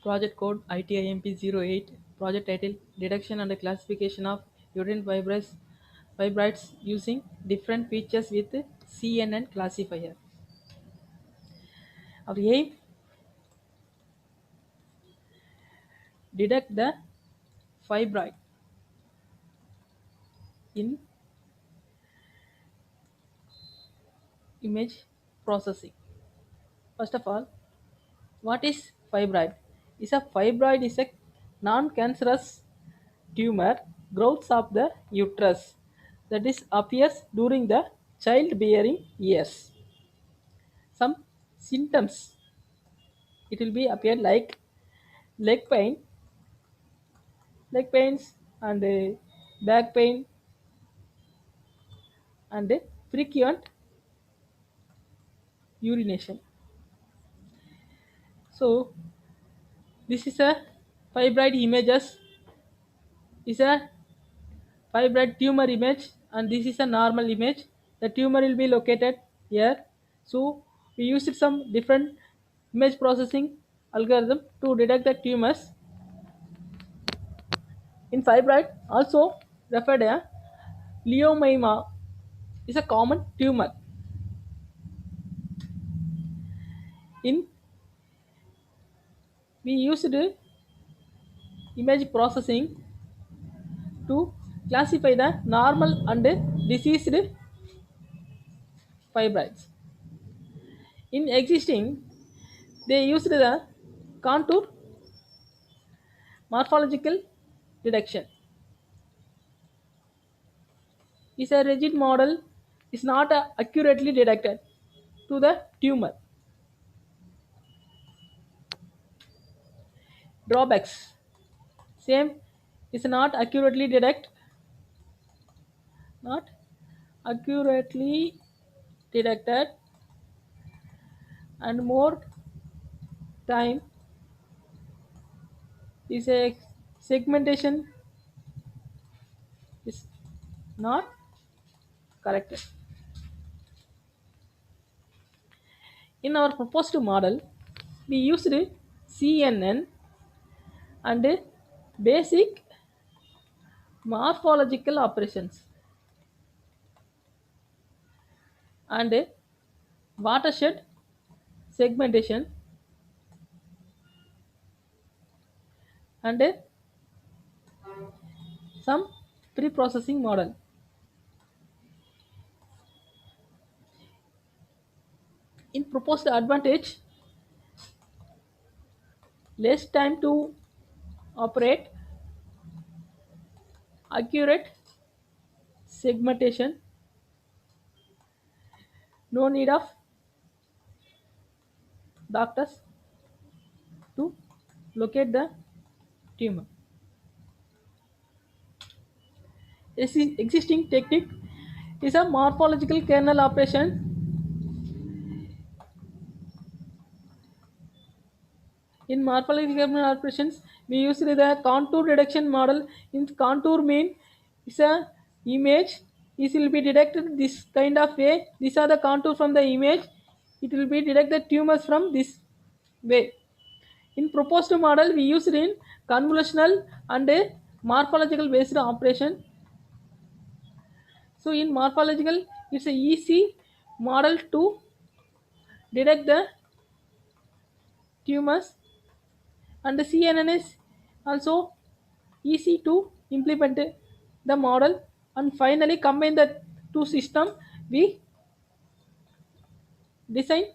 Project code ITIMP08. Project title Detection and Classification of Uterine Fibrites using different features with CNN classifier. Our aim: detect the fibrite in image processing. First of all, what is fibroid? Is a fibroid is a non-cancerous tumor growths of the uterus that is appears during the childbearing years. Some symptoms: it will be appear like leg pain, leg pains, and back pain, and frequent urination. So this is a fibroid images, is a fibroid tumor image, and this is a normal image. The tumor will be located here. So we used some different image processing algorithm to detect the tumors in fibroid, also referred a leiomyoma, is a common tumor in. We used image processing to classify the normal and diseased fibroids. In existing, they used the contour morphological detection. Is a rigid model is not accurately detected to the tumor. Drawbacks: same is not accurately detected, and more time is a segmentation is not corrected. In our proposed model, we used CNN and basic morphological operations and watershed segmentation and some pre-processing model. In proposed advantage, less time to operate, accurate segmentation, no need of doctors to locate the tumor. Existing technique is a morphological kernel operation. In morphological operations, we use the contour detection model. In contour mean it's a image. It will be detected this kind of way. These are the contour from the image. It will be detect the tumors from this way. In proposed model, we used in convolutional and a morphological based operation. So in morphological, it's a easy model to detect the tumors, and the CNN is also easy to implement the model, and finally combine the two system. We design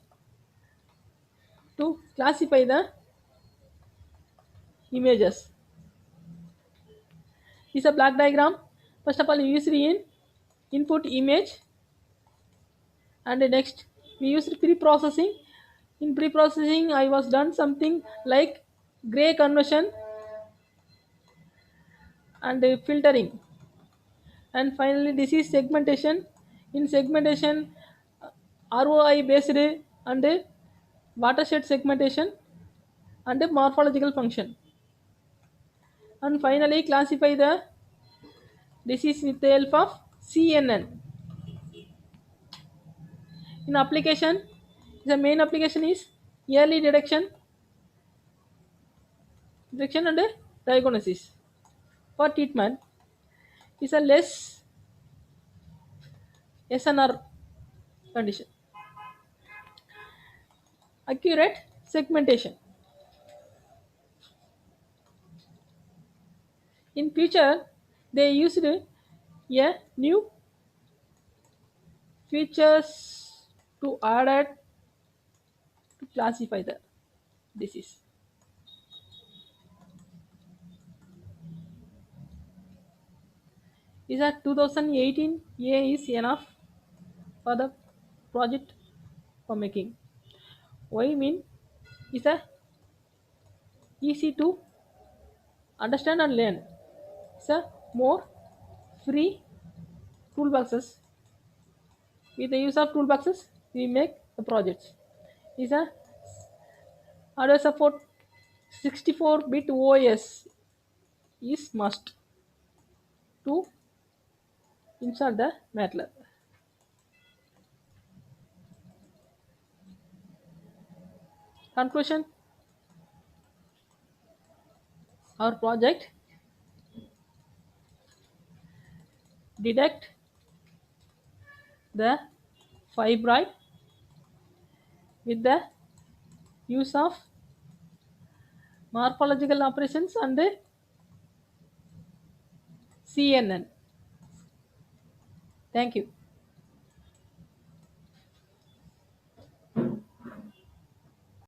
to classify the images. This is a black diagram. First of all, we used in input image, and next we used pre-processing. In pre-processing, I was done something like gray conversion and filtering, and finally disease segmentation. In segmentation, ROI based and watershed segmentation and morphological function, and finally classify the disease with the help of CNN. In application, the main application is early detection detection and diagnosis. For treatment is a less SNR condition. Accurate segmentation. In future, they used a new features to add to classify the disease. Is that 2018 A is enough for the project for making? Why mean is a easy to understand and learn. It's a more free toolboxes. With the use of toolboxes, we make the projects. Is a hardware support 64-bit OS is must to install the MATLAB. Conclusion: our project detect the fibroid with the use of morphological operations and CNN. Thank you.